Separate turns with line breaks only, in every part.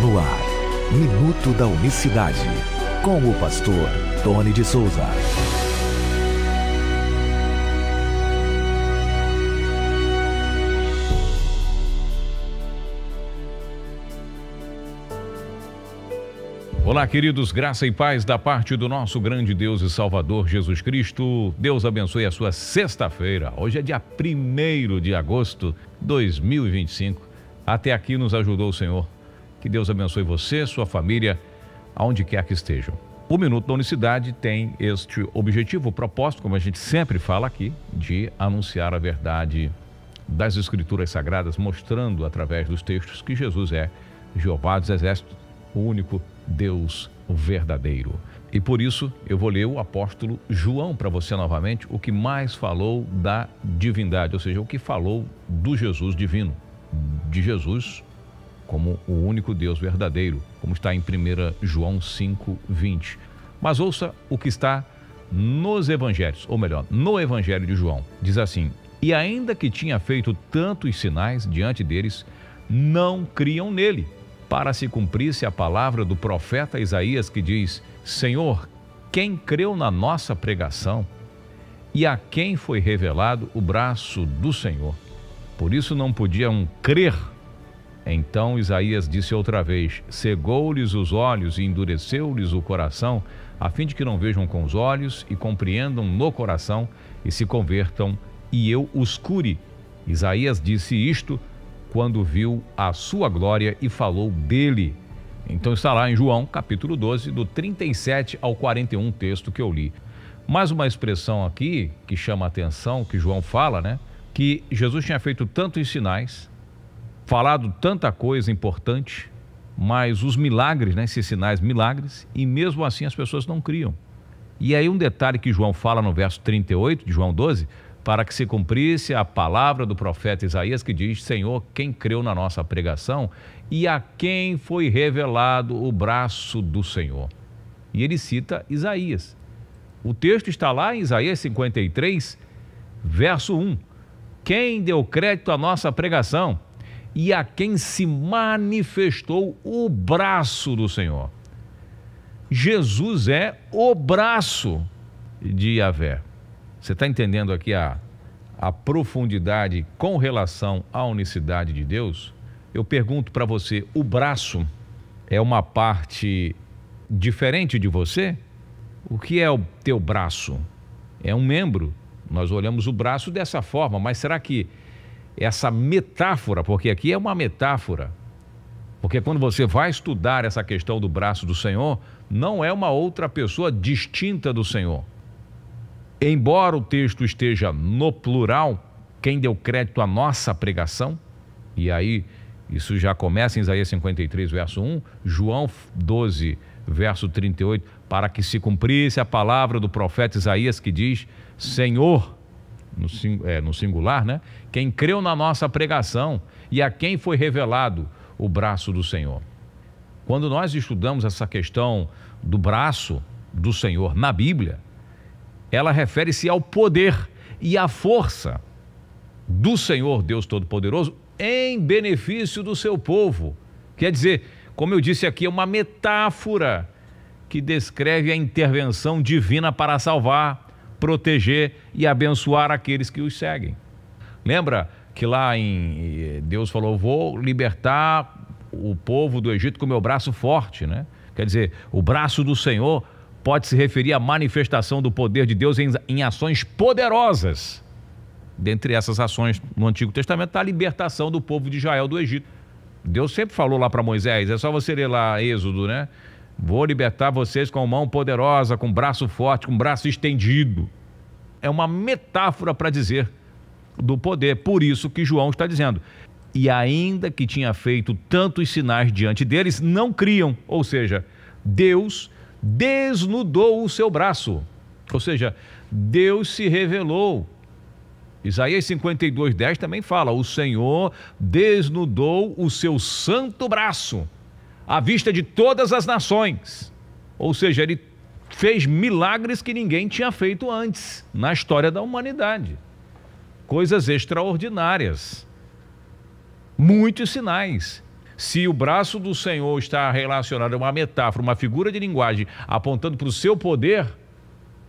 No ar, Minuto da Unicidade, com o pastor Tony de Souza.
Olá, queridos, graça e paz da parte do nosso grande Deus e Salvador Jesus Cristo. Deus abençoe a sua sexta-feira. Hoje é dia 1º de agosto de 2025. Até aqui nos ajudou o Senhor. Que Deus abençoe você, sua família, aonde quer que estejam. O Minuto da Unicidade tem este objetivo, o propósito, como a gente sempre fala aqui, de anunciar a verdade das Escrituras Sagradas, mostrando através dos textos que Jesus é Jeová dos Exércitos, o único Deus verdadeiro. E por isso eu vou ler o apóstolo João para você novamente, o que mais falou da divindade, ou seja, o que falou do Jesus divino, de Jesus como o único Deus verdadeiro, como está em 1 João 5:20. Mas ouça o que está nos evangelhos, ou melhor, no evangelho de João. Diz assim: e ainda que tinha feito tantos sinais diante deles, não criam nele, para se cumprisse a palavra do profeta Isaías, que diz: Senhor, quem creu na nossa pregação e a quem foi revelado o braço do Senhor? Por isso não podiam crer. Então Isaías disse outra vez: cegou-lhes os olhos e endureceu-lhes o coração, a fim de que não vejam com os olhos e compreendam no coração e se convertam e eu os cure. Isaías disse isto quando viu a sua glória e falou dele. Então está lá em João, capítulo 12, do 37 ao 41, texto que eu li. Mais uma expressão aqui que chama a atenção, que João fala, né? Que Jesus tinha feito tantos sinais, falado tanta coisa importante, mas os milagres, né? Esses sinais milagres, e mesmo assim as pessoas não criam. E aí um detalhe que João fala no verso 38 de João 12, para que se cumprisse a palavra do profeta Isaías, que diz: Senhor, quem creu na nossa pregação e a quem foi revelado o braço do Senhor. E ele cita Isaías. O texto está lá em Isaías 53, verso 1. Quem deu crédito à nossa pregação e a quem se manifestou o braço do Senhor. Jesus é o braço de Yahvé. Você está entendendo aqui a profundidade com relação à unicidade de Deus? Eu pergunto para você, o braço é uma parte diferente de você? O que é o teu braço? É um membro. Nós olhamos o braço dessa forma, mas será que essa metáfora, porque aqui é uma metáfora, porque quando você vai estudar essa questão do braço do Senhor, não é uma outra pessoa distinta do Senhor. Embora o texto esteja no plural, quem deu crédito à nossa pregação, e aí isso já começa em Isaías 53, verso 1, João 12, verso 38, para que se cumprisse a palavra do profeta Isaías, que diz: Senhor, no singular, né? Quem creu na nossa pregação e a quem foi revelado o braço do Senhor. Quando nós estudamos essa questão do braço do Senhor na Bíblia, ela refere-se ao poder e à força do Senhor Deus Todo-Poderoso em benefício do seu povo. Quer dizer, como eu disse aqui, é uma metáfora que descreve a intervenção divina para salvar, proteger e abençoar aqueles que os seguem. Lembra que lá em Deus falou: vou libertar o povo do Egito com o meu braço forte, né? Quer dizer, o braço do Senhor pode se referir à manifestação do poder de Deus em ações poderosas. Dentre essas ações no Antigo Testamento está a libertação do povo de Israel do Egito. Deus sempre falou lá para Moisés, é só você ler lá Êxodo, né? Vou libertar vocês com mão poderosa, com braço forte, com braço estendido. É uma metáfora para dizer do poder. Por isso que João está dizendo: e ainda que tinha feito tantos sinais diante deles, não criam. Ou seja, Deus desnudou o seu braço, ou seja, Deus se revelou. Isaías 52:10 também fala: o Senhor desnudou o seu santo braço à vista de todas as nações. Ou seja, ele fez milagres que ninguém tinha feito antes na história da humanidade, coisas extraordinárias, muitos sinais. Se o braço do Senhor está relacionado a uma metáfora, uma figura de linguagem, apontando para o seu poder,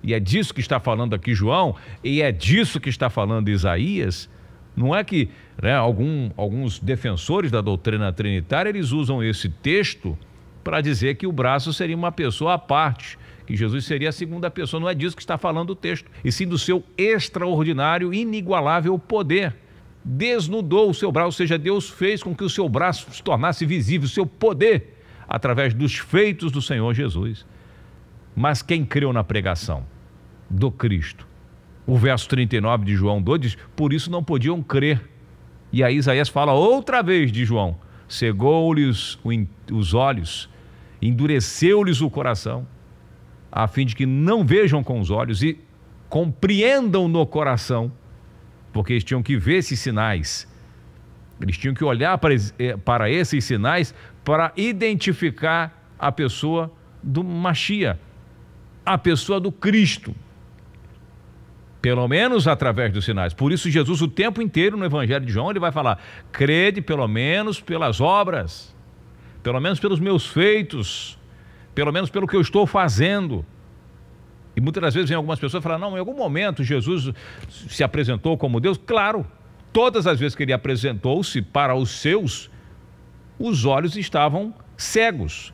e é disso que está falando aqui João, e é disso que está falando Isaías, não é que, né, alguns defensores da doutrina trinitária, eles usam esse texto para dizer que o braço seria uma pessoa à parte, que Jesus seria a segunda pessoa. Não é disso que está falando o texto, e sim do seu extraordinário, inigualável poder. Desnudou o seu braço, ou seja, Deus fez com que o seu braço se tornasse visível, o seu poder, através dos feitos do Senhor Jesus. Mas quem creu na pregação do Cristo? O verso 39 de João 2 diz, por isso não podiam crer. E aí Isaías fala outra vez de João, cegou-lhes os olhos, endureceu-lhes o coração, a fim de que não vejam com os olhos e compreendam no coração, porque eles tinham que ver esses sinais, eles tinham que olhar para esses sinais para identificar a pessoa do Machia, a pessoa do Cristo, pelo menos através dos sinais. Por isso Jesus o tempo inteiro no Evangelho de João ele vai falar, crede pelo menos pelas obras, pelo menos pelos meus feitos, pelo menos pelo que eu estou fazendo. E muitas das vezes vem algumas pessoas falar, não, em algum momento Jesus se apresentou como Deus. Claro, todas as vezes que ele apresentou-se para os seus, os olhos estavam cegos,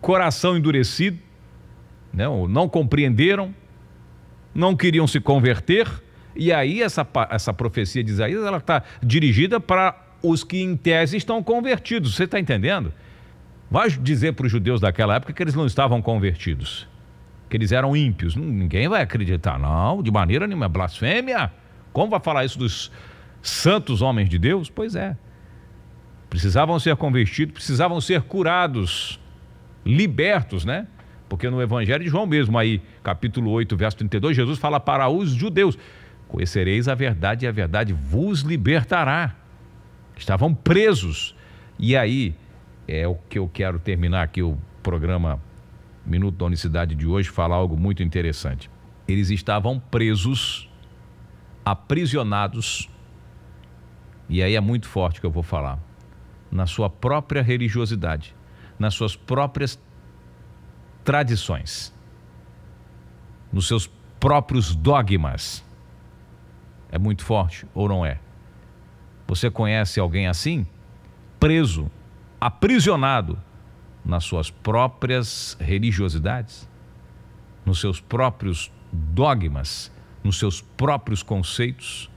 coração endurecido, não compreenderam, não queriam se converter. E aí essa profecia de Isaías, ela está dirigida para os que em tese estão convertidos. Você está entendendo? Vai dizer para os judeus daquela época que eles não estavam convertidos, que eles eram ímpios. Ninguém vai acreditar, não, de maneira nenhuma. Blasfêmia. Como vai falar isso dos santos homens de Deus? Pois é. Precisavam ser convertidos, precisavam ser curados, libertos, né? Porque no Evangelho de João mesmo, aí, capítulo 8, verso 32, Jesus fala para os judeus, conhecereis a verdade e a verdade vos libertará. Estavam presos. E aí, é o que eu quero terminar aqui o programa Minuto da Unicidade de hoje, falar algo muito interessante. Eles estavam presos, aprisionados, e aí é muito forte o que eu vou falar, na sua própria religiosidade, nas suas próprias tradições, nos seus próprios dogmas. É muito forte, ou não é? Você conhece alguém assim? Preso, aprisionado nas suas próprias religiosidades, nos seus próprios dogmas, nos seus próprios conceitos,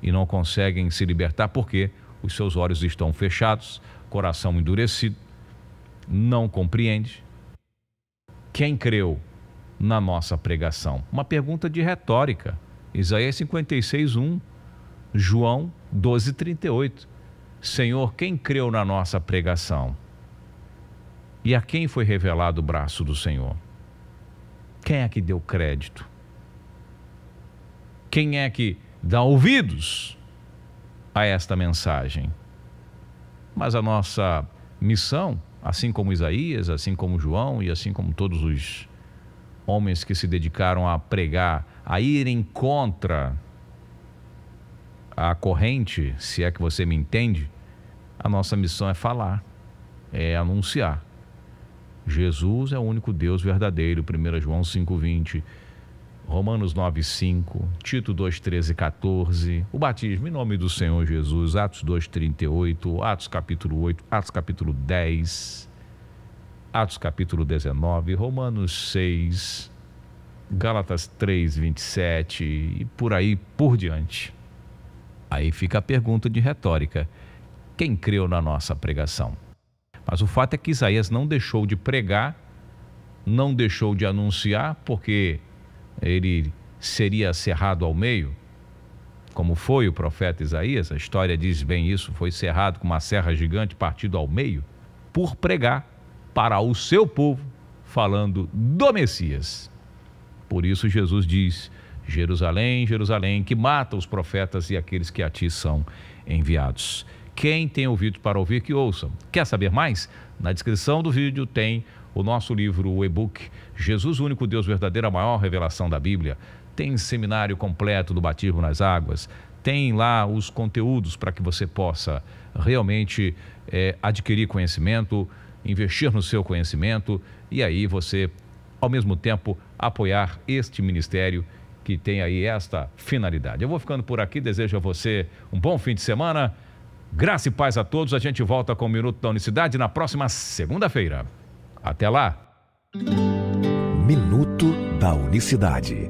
e não conseguem se libertar porque os seus olhos estão fechados, coração endurecido, não compreende. Quem creu na nossa pregação? Uma pergunta de retórica. Isaías 56:1, João 12:38. Senhor, quem creu na nossa pregação? E a quem foi revelado o braço do Senhor? Quem é que deu crédito? Quem é que dá ouvidos a esta mensagem? Mas a nossa missão, assim como Isaías, assim como João e assim como todos os homens que se dedicaram a pregar, a irem contra a corrente, se é que você me entende, a nossa missão é falar, é anunciar. Jesus é o único Deus verdadeiro, 1 João 5:20, Romanos 9:5, Tito 2:13-14, o batismo em nome do Senhor Jesus, Atos 2:38, Atos capítulo 8, Atos capítulo 10, Atos capítulo 19, Romanos 6, Gálatas 3:27 e por aí por diante. Aí fica a pergunta de retórica: quem creu na nossa pregação? Mas o fato é que Isaías não deixou de pregar, não deixou de anunciar, porque ele seria cerrado ao meio, como foi o profeta Isaías. A história diz bem isso, foi cerrado com uma serra gigante, partido ao meio, por pregar para o seu povo, falando do Messias. Por isso Jesus diz: Jerusalém, Jerusalém, que mata os profetas e aqueles que a ti são enviados. Quem tem ouvido para ouvir, que ouça. Quer saber mais? Na descrição do vídeo tem o nosso livro, o e-book Jesus, o único Deus verdadeiro, a maior revelação da Bíblia. Tem seminário completo do batismo nas águas. tem lá os conteúdos para que você possa realmente adquirir conhecimento, investir no seu conhecimento e aí você, ao mesmo tempo, apoiar este ministério que tem aí esta finalidade. Eu vou ficando por aqui, desejo a você um bom fim de semana, graça e paz a todos. A gente volta com o Minuto da Unicidade na próxima segunda-feira. Até lá!
Minuto da Unicidade.